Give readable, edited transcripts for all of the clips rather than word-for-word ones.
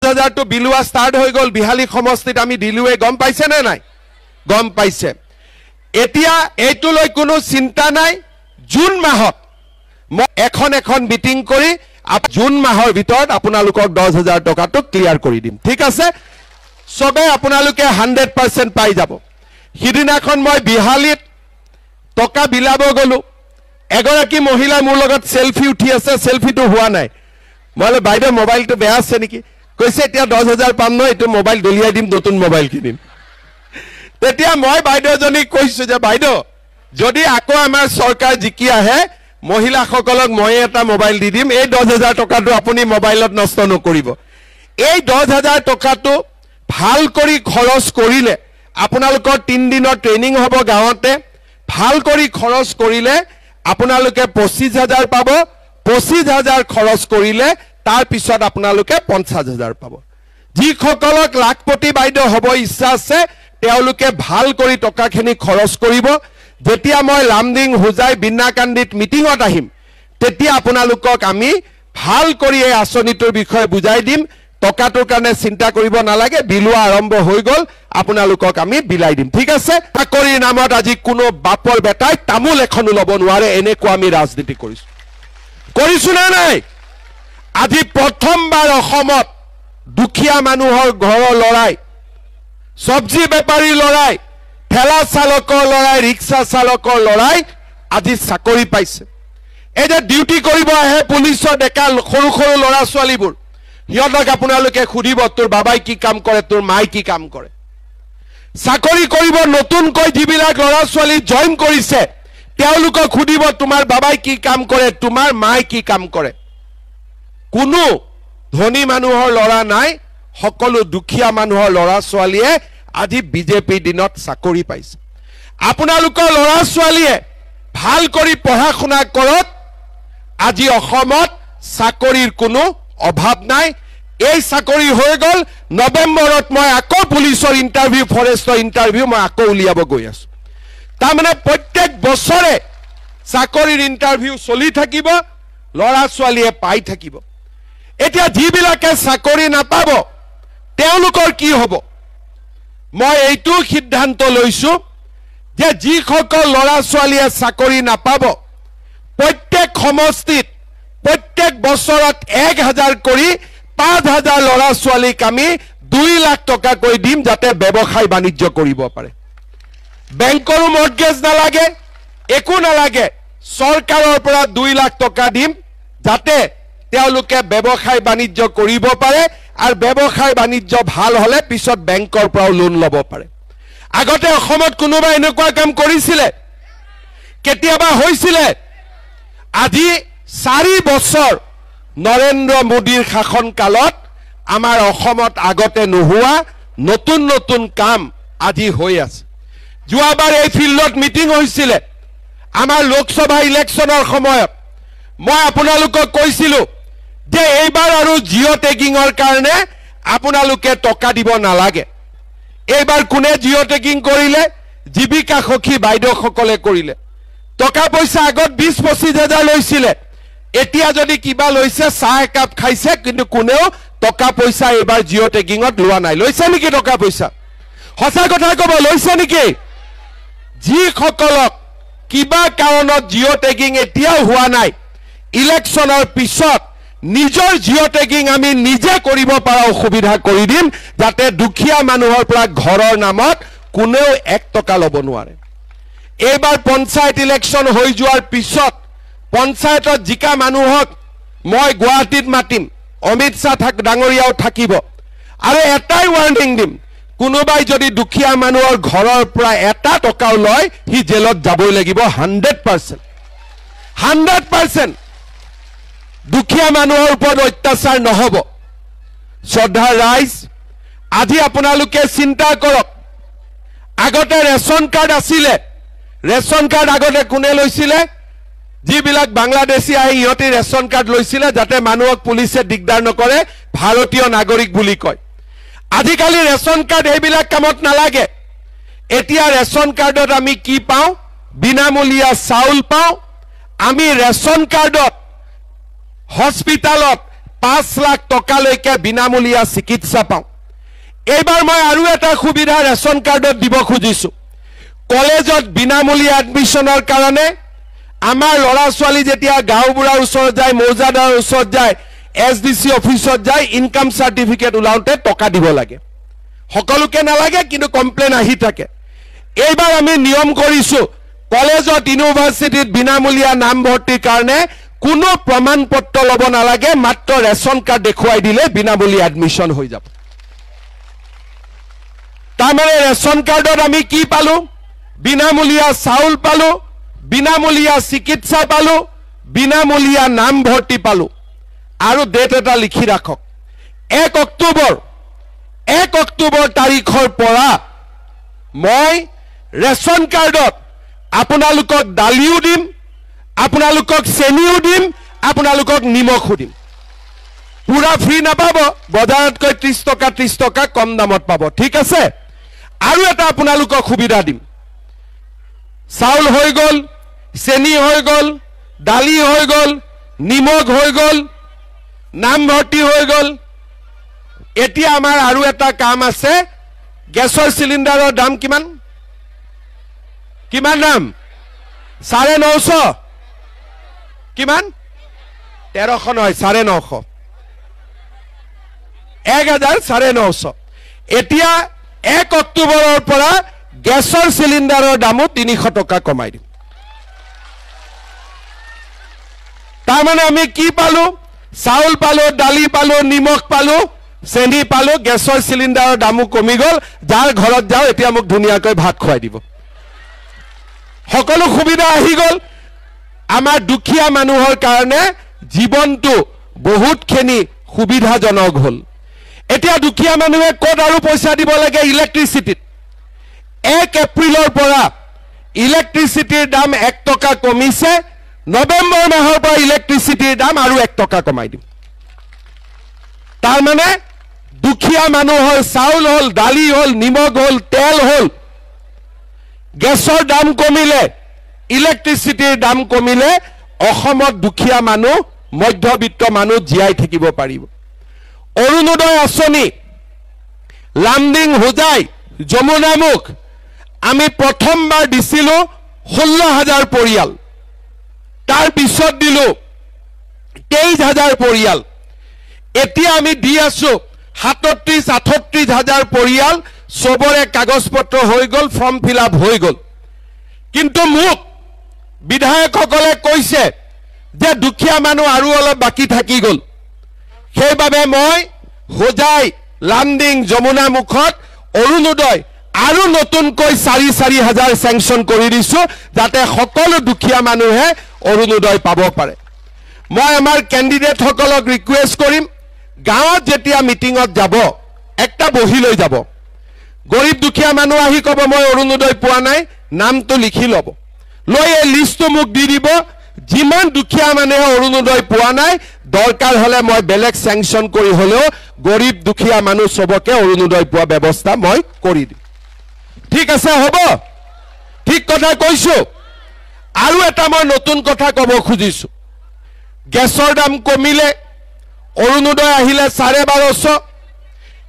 10,000 টো বিলুৱা ষ্টাৰ্ট হৈ গ'ল বিহালী সমষ্টিত আমি দিলুৱে গম পাইছে নে নাই গম পাইছে এতিয়া এইটো লৈ কোনো চিন্তা নাই জুন মাহত মই এখন মিটিং কৰি জুন মাহৰ ভিতৰত আপোনালোকক 10,000 টকাটো ক্লিয়াৰ কৰি দিম ঠিক আছে সবে আপোনালোকে 100% পাই যাব হিদিনাখন মই বিহালীত টকা বিলাব গলো এগৰাকী মহিলা মোৰ লগত সেলফি উঠি আছে সেলফিটো হোৱা নাই মই বাইদেউ মোবাইলটো বেয়া আছে নেকি কৈছে এতিয়া 10,000 পাম ন এটো মোবাইল দলিয়াই দিম নতুন মোবাইল কিনিম তেতিয়া মই বাইদেউজনী কৈছো যে বাইদেউ যদি আকৌ আমাৰ সৰকাৰ জিকি আহে মহিলাসকলক মই এটা মোবাইল দি দিম এই 10,000 টকাটো আপুনি মোবাইলত নষ্ট নকৰিব এই 10,000 টকাটো ভাল কৰি খৰচ কৰিলে আপোনালোকৰ 3 দিনৰ ট্ৰেনিং হ'ব গাঁৱতে ভাল কৰি খৰচ কৰিলে আপোনালোকে 25,000 পাব 25,000 খৰচ কৰিলে তাৰ পিছত আপোনালোকে 50,000 পাব যি সকলক লাখপতি বাইদেউ হ'ব ইচ্ছা আছে তেওঁলোকে ভাল কৰি টকাখিনি খৰচ কৰিব যেতিয়া মই লামডিং হুজাই বিন্নাকান্দিত মিটিংত আহিম তেতিয়া আপোনালোকক আমি ভাল কৰি এই আঁচনিটোৰ বিষয়ে বুজাই দিম টকাটোৰ কাৰণে চিন্তা কৰিব নালাগে বিলুৱা আৰম্ভ হৈ গ'ল আপোনালোকক আমি বিলাই দিম ঠিক আছে চাকৰিৰ নামত আজি কোনো বাপৰ বেটাই তামুল এখনো ল'ব নোৱাৰে এনেকুৱা আমি ৰাজনীতি কৰিছো না নাই আজি প্ৰথমবাৰ অসমত দুখীয়া মানুহৰ ঘৰৰ লৰাই সবজি বেপাৰী লৰাই ঠেলা চালকৰ লৰাই ৰিক্সা চালকৰ লৰাই আজি চাকৰি পাইছে এই যে ডিউটি কৰিব আহে পুলিচৰ ডেকা সৰু সৰু লৰা ছোৱালীবোৰ হিয়তক আপোনালোকে খুদিব তোৰ বাবাই কি কাম কৰে তোৰ মাই কি কাম কৰে চাকৰি কৰিব নতুনকৈ যিবিলাক লৰা ছোৱালী জয়েন কৰিছে তেওঁলোকক খুদিব তোমাৰ বাবাই কি কাম কৰে তোমাৰ মাই কি কাম কৰে কোনো ধনী মানুহৰ লৰা নাই সকলো দুখীয়া মানুহৰ লৰা ছোৱালীয়ে আজি বিজেপি দিনত চাকৰি পাইছে আপোনালোকৰ লৰা ছোৱালীয়ে ভাল কৰি পঢ়া শুনা কৰক আজি অসমত চাকৰিৰ কোনো অভাৱ নাই এই চাকৰি হৈ গ'ল নৱেম্বৰত মই আকৌ পুলিচৰ ইন্টাৰভিউ ফৰেষ্টৰ ইন্টাৰভিউ মই আকৌ উলিয়াব গৈ আছো তাৰমানে প্ৰত্যেক বছৰে চাকৰিৰ ইন্টাৰভিউ চলি থাকিব লৰা ছোৱালীয়ে পাই থাকিব এতিয়া যিবিলাকে চাকৰি নাপাব তেওঁলোকৰ কি হ'ব মই এইটো সিদ্ধান্ত লৈছো যে যিসকল লৰা ছোৱালীয়ে চাকৰি নাপাব প্ৰত্যেক সমষ্টিত প্ৰত্যেক বছৰত 1,000 কৰি 5,000 লৰা ছোৱালীক আমি 2 লাখ টকা কৈ দিম যাতে ব্যৱসায় বাণিজ্য কৰিব পাৰে বেংকৰ মৰ্গেজ নালাগে একো নালাগে চৰকাৰৰ পৰা 2 লাখ টকা দিম যাতে তেওঁলোকে ব্যৱসায় বাণিজ্য কৰিব পাৰে আৰু ব্যৱসায় বাণিজ্য ভাল হলে পিছত বেংকৰ পৰা লোন ল'ব পাৰে আগতে অসমত কোনোবা এনেকুৱা কাম কৰিছিল কেতিয়াবা হৈছিল আজি 4 বছৰ নৰেন্দ্ৰ মোদীৰ শাসন কালত আমাৰ অসমত আগতে নোহোৱা নতুন নতুন কাম আজি হৈ আছে যোৱাবাৰ এই ফিল্ডত মিটিং হৈছিল আমাৰ লোকসভা ইলেকশ্যনৰ সময়ত মই আপোনালোকক কৈছিলো যে এইবাৰ আৰু জিঅ টেগিংৰ কাৰণে আপোনালোকে টকা দিব নালাগে এইবাৰ কোনে জিঅ টেগিং কৰিলে জীৱিকা সখী বাইদেউসকলে কৰিলে টকা পইচা আগত 20-25,000 লৈছিল এতিয়া যদি কিবা লৈছে চাহ একাপ খাইছে কিন্তু কোনেও টকা পইচা এইবাৰ জিঅ টেগিংত লোৱা নাই লৈছে নেকি টকা পইচা সঁচা কথা ক'ব লৈছে নেকি যিসকলক কিবা কাৰণত জিঅ টেগিং এতিয়াও হোৱা নাই ইলেকশ্যনৰ পিছত নিজৰ জিঅ টেগিং আমি নিজে কৰিব পৰা সুবিধা কৰি দিম যাতে দুখীয়া মানুহৰ পৰা ঘৰৰ নামত কোনেও 1 টকা ল'ব নোৱাৰে এইবাৰ পঞ্চায়ত ইলেকশ্যন হৈ যোৱাৰ পিছত পঞ্চায়তত জিকা মানুহক মই গুৱাহাটীত মাতিম অমিত শাহ ডাঙৰীয়াও থাকিব আৰু এটাই ৱাৰ্নিং দিম কোনোবাই যদি দুখীয়া মানুহৰ ঘৰৰ পৰা 1 টকাও লয় হি জেলত যাবই লাগিব 100% দুখীয়া মানুহৰ ওপৰত অত্যাচাৰ নহব শ্ৰদ্ধা ৰাইজ আজি আপোনালোকে চিন্তা কৰক আগতে ৰেশন কাৰ্ড আছিল ৰেশন কাৰ্ড আগতে কোনে লৈছিল যিবিলাক বাংলাদেশী আহি ইহঁতে ৰেশন কাৰ্ড লৈছিল যাতে মানুহক পুলিচে দিগদাৰ নকৰে ভাৰতীয় নাগৰিক বুলি কয় আজিকালি ৰেশন কাৰ্ড এইবিলাক কামত নালাগে এতিয়া ৰেশন কাৰ্ডত আমি কি পাওঁ বিনামূলীয়া চাউল পাওঁ আমি ৰেশন কাৰ্ডত হস্পিটালত 5 লাখ টকালৈকে বিনামূলীয়া চিকিৎসা পাওঁ এইবাৰ মই আৰু এটা সুবিধা ৰেচন কাৰ্ডত দিব খুজিছো কলেজত বিনামূলীয়া এডমিশনৰ কাৰণে আমাৰ লৰা ছোৱালী যেতিয়া গাঁওবুঢ়াৰ ওচৰত যায় মৌজাদাৰৰ ওচৰত যায় এছডিসি অফিচত যায় ইনকাম সাৰ্টিফিকেট উলাওতে টকা দিব লাগে সকলোকে নালাগে কিন্তু কমপ্লেইন আহি থাকে এইবাৰ আমি নিয়ম কৰিছো কলেজত ইউনিভাৰ্সিটিত বিনামূলীয়া নাম ভৰ্তিৰ কাৰণে কোনো প্ৰমাণ পত্ৰ লব নালাগে মাত্ৰ ৰেচন কাৰ্ড দেখুৱাই দিলে বিনামূলীয়া এডমিশন হৈ যাব তাৰমানে ৰেচন কাৰ্ডত আমি কি পালো বিনামূলীয়া চাউল পালো বিনামূলীয়া চিকিৎসা পালো বিনামূলীয়া নাম ভৰ্তি পালো আৰু ডেট এটা লিখি ৰাখক 1 অক্টোবৰ তাৰিখৰ পৰা মই ৰেচন কাৰ্ডত আপোনালোকক দালিও দিম আপোনালোকক চেনিও দিম আপোনালোকক নিমখও দিম পুৰা ফ্ৰী নাপাব বজাৰতকৈ 30 টকা কম দামত পাব ঠিক আছে আৰু এটা আপোনালোকক সুবিধা দিম চাউল হৈ গল চেনি হৈ গল দালি হৈ গল নিমখ হৈ গল নাম ভৰ্তি হৈ গল এতিয়া আমাৰ আৰু এটা কাম আছে গেছৰ সিলিন্ডাৰৰ দাম কিমান দাম 950 কিমান 1300 নহয় 950 1950 এতিয়া 1 অক্টোবৰৰ পৰা গেছৰ সিলিন্ডাৰৰ দামো 300 টকা কমাই দিম তাৰমানে আমি কি পালো চাউল পালো দালি পালো নিমখ পালো চেনি পালো গেছৰ সিলিন্ডাৰৰ দামো কমি গল যাৰ ঘৰত যাও এতিয়া মোক ধুনিয়াকৈ ভাত খুৱাই দিব সকলো সুবিধা আহি গল আমাৰ দুখীয়া মানুহৰ কাৰণে জীৱনটো বহুতখিনি সুবিধাজনক হল এতিয়া দুখীয়া মানুহে কোট আৰু পইচা দিব লাগে ইলেক্ট্ৰিচিটিত 1 এপ্ৰিলৰ পৰা ইলেক্ট্ৰিচিটিৰ দাম 1 টকা কমিছে নৱেম্বৰ মাহৰ পৰা ইলেক্ট্ৰিচিটিৰ দাম আৰু 1 টকা কমাই দিম তাৰমানে দুখীয়া মানুহৰ চাউল হল দালি হল নিমখ হল তেল হল গেছৰ দাম কমিলে ইলেক্ট্ৰিচিটিৰ দাম কমিলে অসমত দুখীয়া মানুহ মধ্যবিত্ত মানুহ জীয়াই থাকিব পাৰিব অৰুণোদয় আঁচনি লামডিং হোজাই যমুনামুখ আমি প্ৰথমবাৰ দিছিলো 16000 পৰিয়াল তাৰ পিছত দিলো 23000 পৰিয়াল এতিয়া আমি দি আছো 37-38,000 পৰিয়াল সবৰে কাগজ পত্ৰ হৈ গল ফৰ্ম ফিল আপ হৈ গল কিন্তু মোক বিধায়কসকলে কৈছে যে দুখীয়া মানুহ আৰু অলপ বাকি থাকি গল সেইবাবে মই হোজাই লামডিং যমুনামুখত অৰুণোদয় আৰু নতুনকৈ 4,000 স্যাংশন কৰি দিছো যাতে সকলো দুখীয়া মানুহে অৰুণোদয় পাব পাৰে মই আমাৰ ক্যান্ডিডেট সকলক ৰিকুৱেষ্ট কৰিম গাঁৱত যেতিয়া মিটিংত যাব একটা বহি লৈ যাব গৰীব দুখীয়া মানুহ আহি কব মই অৰুণোদয় পোৱা নাই নামটো লিখি লব লৈ এই লিষ্টটো মোক দি দিব যিমান দুখীয়া মানুহে অৰুণোদয় পোৱা নাই দৰকাৰ হলে মই বেলেগ স্যাংশন কৰি হলেও গৰীব দুখীয়া মানুহ সবকে অৰুণোদয় পোৱা ব্যৱস্থা মই কৰি দিম ঠিক আছে হ'ব ঠিক কথা কৈছো আৰু এটা মই নতুন কথা কব খুজিছো গেছৰ দাম কমিলে অৰুণোদয় আহিলে 1250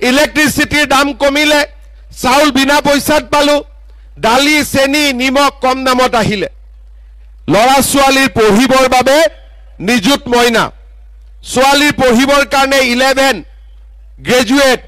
ইলেক্ট্ৰিচিটিৰ দাম কমিলে চাউল বিনা পইচাত পালো দালি চেনি নিমখ কম দামত আহিলে লৰা ছোৱালীৰ পঢ়িবৰ বাবে নিযুত মইনা ছোৱালীৰ পঢ়িবৰ কাৰণে 11 গ্ৰেজুৱেট